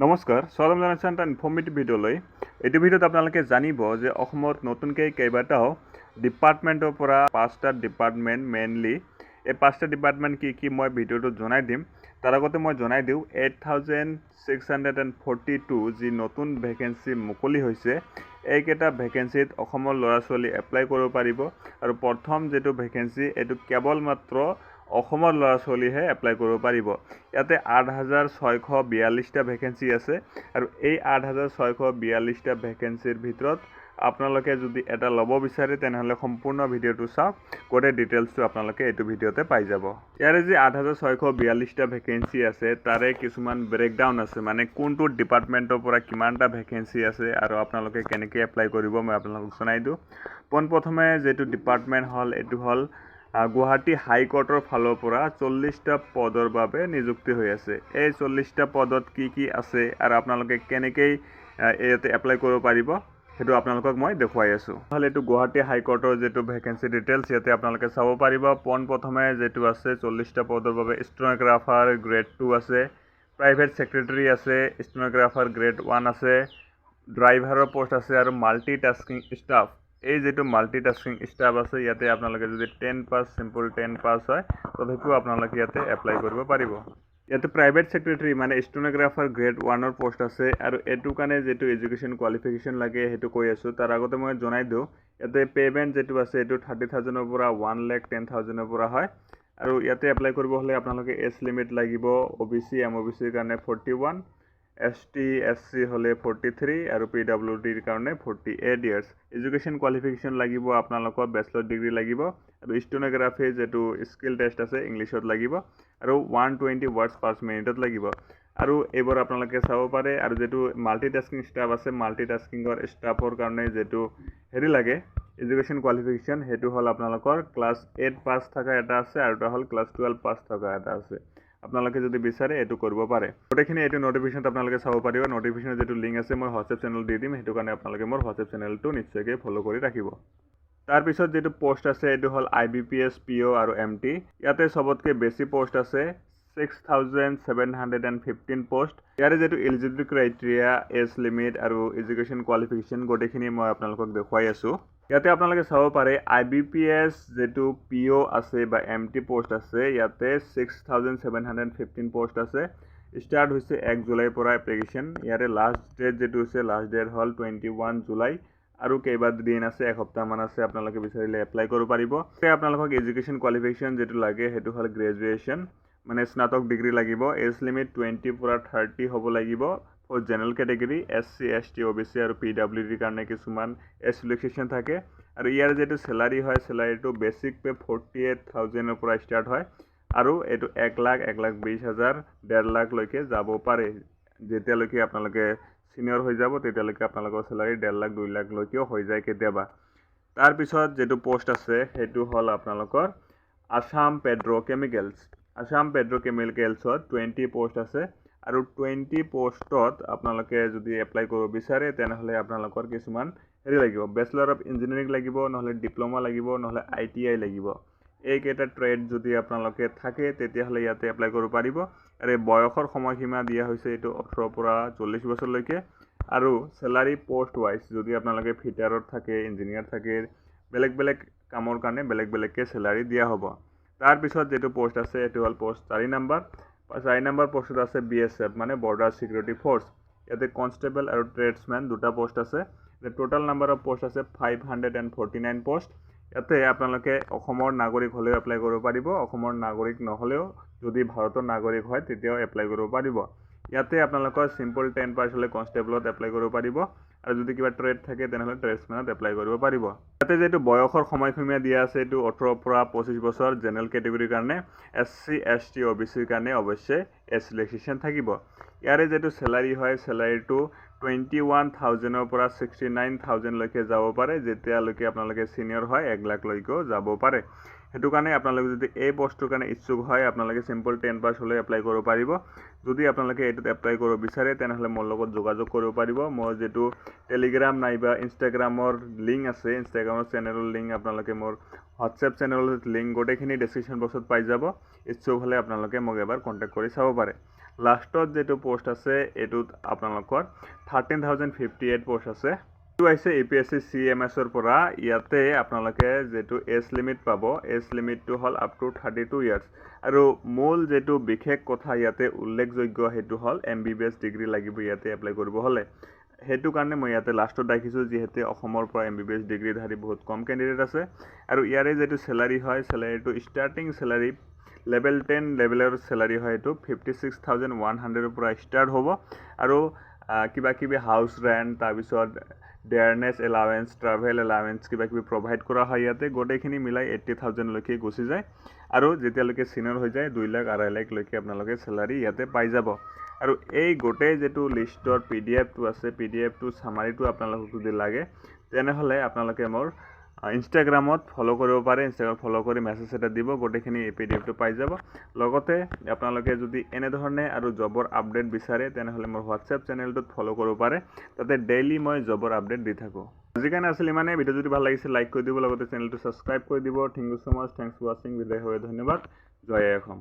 নমস্কাৰ, স্বাগতম জনাইছোঁ এটা ইনফৰ্মেটিভ ভিডিঅ'লৈ। এইটো ভিডিঅ'ত আপোনালোকে জানিব যে অসমত নতুনকৈ কেইবাটাও ডিপাৰ্টমেণ্টৰ পৰা 5টা ডিপাৰ্টমেণ্ট মেইনলি এই 5টা ডিপাৰ্টমেণ্ট কি মই ভিডিঅ'টোত জনাই দিম। তাৰ আগতে মই জনাই দিওঁ 8642 যি নতুন ভেকেঞ্চি মুকলি হৈছে, এইকেইটা ভেকেঞ্চিত অসমৰ ল'ৰা ছোৱালী এপ্লাই কৰিব পাৰিব। আৰু প্ৰথম যিটো ভেকেঞ্চি এইটো কেৱল মাত্ৰ অসমৰ ল'ৰা ছোৱালীহে এপ্লাই কৰিব পাৰিব। ইয়াতে 8642টা ভেকেঞ্চি আছে আৰু এই 8642টা ভেকেঞ্চিৰ ভিতৰত আপোনালোকে যদি এটা ল'ব বিচাৰে তেনেহ'লে সম্পূৰ্ণ ভিডিঅ'টো চাওক, গোটেই ডিটেইলছটো আপোনালোকে এইটো ভিডিঅ'তে পাই যাব। ইয়াৰে যি 8642টা ভেকেঞ্চি আছে তাৰে কিছুমান ব্ৰেকডাউন আছে, মানে কোনটো ডিপাৰ্টমেণ্টৰ পৰা কিমানটা ভেকেঞ্চি আছে আৰু আপোনালোকে কেনেকৈ এপ্লাই কৰিব মই আপোনালোকক জনাই দিওঁ। পোনপ্ৰথমে যিটো ডিপাৰ্টমেণ্ট হ'ল এইটো হ'ল গুৱাহাটী হাইকোৰ্টৰ ফালৰ পৰা 40টা পদৰ বাবে নিযুক্তি হৈ আছে। এই 40টা পদত কি আছে আৰু আপোনালোকে কেনেকৈ ইয়াতে এপ্লাই কৰিব পাৰিব সেইটো আপোনালোকক মই দেখুৱাই আছোঁ। নহ'লে এইটো গুৱাহাটী হাইকোৰ্টৰ যিটো ভেকেঞ্চি ডিটেইলছ ইয়াতে আপোনালোকে চাব পাৰিব। পোনপ্ৰথমে যিটো আছে 40টা পদৰ বাবে ষ্টেন'গ্ৰাফাৰ গ্ৰেড 2 আছে, প্ৰাইভেট ছেক্ৰেটাৰী আছে, ষ্টেন'গ্ৰাফাৰ গ্ৰেড 1 আছে, ড্ৰাইভাৰৰ পোষ্ট আছে আৰু মাল্টিটাস্কিং ষ্টাফ। এই যিটো মাল্টিটাস্কিং ষ্টাফ আছে ইয়াতে আপোনালোকে যদি 10 পাছ চিম্পল 10 পাছ হয় তথাপিও আপোনালোকে ইয়াতে এপ্লাই কৰিব পাৰিব। ইয়াতে প্ৰাইভেট ছেক্ৰেটাৰী মানে ষ্টেন'গ্ৰাফাৰ গ্ৰেড 1ৰ পোষ্ট আছে আৰু এইটো কাৰণে যিটো এডুকেশ্যন কোৱালিফিকেশ্যন লাগে সেইটো কৈ আছোঁ। তাৰ আগতে মই জনাই দিওঁ ইয়াতে পে'মেণ্ট যিটো আছে এইটো 30,000ৰ পৰা 1,10,000ৰ পৰা হয়। আৰু ইয়াতে এপ্লাই কৰিব হ'লে আপোনালোকে এজ লিমিট লাগিব। OBC MOBCৰ কাৰণে 41, ST SC হ'লে 43 আৰু PWDৰ কাৰণে 48 ইয়াৰ্ছ। এডুকেশ্যন কোৱালিফিকেশ্যন লাগিব আপোনালোকৰ বেচেলৰ ডিগ্ৰী লাগিব আৰু ষ্টেন'গ্ৰাফিৰ যিটো স্কিল টেষ্ট আছে ইংলিছত লাগিব আৰু 120 ৱৰ্ডছ পাৰ মিনিটত লাগিব। আৰু এইবোৰ আপোনালোকে চাব পাৰে। আৰু যিটো মাল্টিটাস্কিং ষ্টাফ আছে, মাল্টিটাস্কিঙৰ ষ্টাফৰ কাৰণে যিটো লাগে এডুকেশ্যন কোৱালিফিকেশ্যন সেইটো হ'ল আপোনালোকৰ ক্লাছ 8 পাছ থকা এটা আছে আৰু এটা হ'ল ক্লাছ 12 পাছ থকা এটা আছে। আপোনালোকে যদি বিচাৰে এইটো কৰিব পাৰে। গোটেইখিনি এইটো নটিফিকেশ্যনত আপোনালোকে চাব পাৰিব। নটিফিকেশ্যনৰ যিটো লিংক আছে মই হোৱাটছএপ চেনেল দি দিম, সেইটো কাৰণে আপোনালোকে মোৰ হোৱাটছএপ চেনেলটো নিশ্চয়কৈ ফ'ল' কৰি ৰাখিব। তাৰপিছত যিটো পোষ্ট আছে এইটো হ'ল IBPS PO আৰু MT। ইয়াতে চবতকৈ বেছি পোষ্ট আছে 6,715 পোষ্ট। ইয়াৰে যিটো এলিজিবিলিটি ক্ৰাইটেৰিয়া, এজ লিমিট আৰু এডুকেশ্যন কোৱালিফিকেশ্যন গোটেইখিনি মই আপোনালোকক দেখুৱাই আছোঁ। ইয়াতে আপোনালোকে চাব পাৰে IBPS যিটো PO আছে বা MT পোষ্ট আছে ইয়াতে 6,715 পোষ্ট আছে। ষ্টাৰ্ট হৈছে 1 জুলাইৰ পৰা এপ্লিকেশ্যন। ইয়াৰে লাষ্ট ডেট যিটো হৈছে লাষ্ট ডেট হ'ল 21 জুলাই আৰু কেইবাদিন আছে, এসপ্তাহমান আছে। আপোনালোকে বিচাৰিলে এপ্লাই কৰিব পাৰিব। আপোনালোকক এডুকেশ্যন কোৱালিফিকেশ্যন যিটো লাগে সেইটো হ'ল গ্ৰেজুৱেশ্যন, মানে স্নাতক ডিগ্ৰী লাগিব। এজ লিমিট 20 পৰা 30 হ'ব লাগিব for general category. SC ST OBC আৰু PWDৰ কাৰণে কিছুমান এজ ৰিলেক্সেশ্যন থাকে। আৰু ইয়াৰ যিটো চেলাৰী হয় চেলাৰীটো বেছিক পে 48,000ৰ পৰা ষ্টাৰ্ট হয় আৰু এইটো 1 লাখ 1,20,000 1.5 লাখলৈকে যাব পাৰে। যেতিয়ালৈকে আপোনালোকে ছিনিয়ৰ হৈ যাব তেতিয়ালৈকে আপোনালোকৰ চেলাৰী 1.5 লাখ 2 লাখলৈকেও হৈ যায় কেতিয়াবা। তাৰপিছত যিটো পোষ্ট আছে সেইটো হ'ল আপোনালোকৰ আছাম পেট্ৰ'কেমিকেলছ। আছাম পেট্ৰ'কেমিকেলছত 20 পোষ্ট আছে আৰু 20 পোষ্টত আপোনালোকে যদি এপ্লাই কৰিব বিচাৰে তেনেহ'লে আপোনালোকৰ কিছুমান লাগিব। বেচেলৰ অফ ইঞ্জিনিয়াৰিং লাগিব, নহ'লে ডিপ্ল'মা লাগিব, নহ'লে ITI লাগিব। এইকেইটা ট্ৰেড যদি আপোনালোকে থাকে তেতিয়াহ'লে ইয়াতে এপ্লাই কৰিব পাৰিব। আৰু এই বয়সৰ সময়সীমা দিয়া হৈছে এইটো 18 পৰা 40 বছৰলৈকে। আৰু চেলাৰী পোষ্ট ৱাইজ যদি আপোনালোকে ফিটাৰত থাকে, ইঞ্জিনিয়াৰ থাকে, বেলেগ কামৰ কাৰণে বেলেগকৈ চেলাৰী দিয়া হ'ব। তাৰপিছত যিটো পোষ্ট আছে এইটো হ'ল পোষ্ট 4 নম্বৰ। 4 নম্বৰ পোষ্টত আছে BSF মানে বৰ্ডাৰ ছিকিউৰিটি ফ'ৰ্চ। ইয়াতে কনষ্টেবল আৰু ট্ৰেডছমেন দুটা পোষ্ট আছে। টোটেল নাম্বাৰ অফ পোষ্ট আছে 549 পোষ্ট। ইয়াতে আপোনালোকে অসমৰ নাগৰিক হ'লেও এপ্লাই কৰিব পাৰিব, অসমৰ নাগৰিক নহ'লেও যদি ভাৰতৰ নাগৰিক হয় তেতিয়াও এপ্লাই কৰিব পাৰিব। ইয়াতে আপোনালোকৰ চিম্পল 10 পাছ হ'লে কনষ্টেবলত এপ্লাই কৰিব পাৰিব আৰু যদি কিবা ট্ৰেড থাকে তেনেহ'লে ট্ৰেডছমেনত এপ্লাই কৰিব পাৰিব। ইয়াতে যিটো বয়সৰ সময়সীমা দিয়া আছে এইটো 18 পৰা 25 বছৰ জেনেৰেল কেটেগৰীৰ কাৰণে। SC ST OBCৰ কাৰণে অৱশ্যে এজ ৰিলেক্সেশ্যন থাকিব। ইয়াৰে যিটো চেলাৰী হয় চেলাৰীটো 21,000ৰ পৰা 69,000লৈকে যাব পাৰে। যেতিয়ালৈকে আপোনালোকে ছিনিয়ৰ হয় 1 লাখলৈকেও যাব পাৰে। সেইটো কাৰণে আপোনালোকে যদি এই পোষ্টটোৰ কাৰণে ইচ্ছুক হয় আপোনালোকে চিম্পল 10 পাছ হ'লে এপ্লাই কৰিব পাৰিব। যদি আপোনালোকে এইটোত এপ্লাই কৰিব বিচাৰে তেনেহ'লে মোৰ লগত যোগাযোগ কৰিব পাৰিব। মোৰ যিটো টেলিগ্ৰাম নাইবা ইনষ্টাগ্ৰামৰ লিংক আছে, ইনষ্টাগ্ৰামৰ চেনেলৰ লিংক আপোনালোকে মোৰ হোৱাটছএপ চেনেলৰ লিংক গোটেইখিনি ডেছক্ৰিপশ্যন বক্সত পাই যাব। ইচ্ছুক হ'লে আপোনালোকে মোক এবাৰ কণ্টেক্ট কৰি চাব পাৰে। লাষ্টত যেটো পোষ্ট আছে এটোত আপোনালোকৰ 13058 পোষ্ট আছে এইটো আছে APSC CMS ৰ পৰা ইয়াতে আপোনালোকে যেটো এজ লিমিট পাব এজ লিমিটটো হল আপ টু 32 ইয়াৰ্স আৰু মূল যেটো বিশেষ কথা ইয়াতে উল্লেখযোগ্য হেতু হল MBBS ডিগ্ৰী লাগিব ইয়াতে এপ্লাই কৰিব হলে হেতু কাৰণে মই ইয়াতে লাষ্টত দেখিছো যেহেতু অসমৰ পৰা MBBS ডিগ্ৰীধাৰী বহুত কম ক্যান্ডিডেট আছে আৰু ইয়াৰে যেটো স্যালাৰি হয় স্যালাৰিটো ষ্টাৰ্টিং স্যালাৰি level 10 leveler salary হয় এটো 56100 ৰ পৰা ষ্টাৰ্ট হ'ব আৰু কিবা কিবি হাউস ৰেন্ট তাৰ পিছত dearness allowance travel allowance কিবা কিবি প্ৰোভাইড কৰা হয় ইয়াতে গোটেইখিনি মিলাই 80000 লৈকে গুছি যায় আৰু যেতিয়ালৈকে সিনিয়ৰ হৈ যায় 2 লাখ 2.5 লাখ লৈকে আপোনালোকে স্যালাৰি ইয়াতে পাই যাব আৰু এই গোটেই যেটো লিষ্টৰ PDF টো আছে PDF টো সামাৰিটো আপোনালোকক যদি লাগে তেনেহলে আপোনালোকে মোৰ ইনষ্টাগ্ৰামত ফলো কৰিব পাৰে ইনষ্টাগ্ৰাম ফলো কৰি মেছেজ এটা দিব গোটেইখিনি PDF টো পাই যাব লগতে আপোনালোকে যদি এনে ধৰণে আৰু জবৰ আপডেট বিচাৰে তেনেহলে মোৰ WhatsApp চেনেলটোত ফলো কৰিব পাৰে তাতে ডেইলি মই জবৰ আপডেট দি থাকো আজিকানে আছিল মানে ভিডিও যদি ভাল লাগিছে লাইক কৰি দিব লগতে চেনেলটো সাবস্ক্ৰাইব কৰি দিব thank you so much thanks for watching বিদায় হয় ধন্যবাদ জয় অসম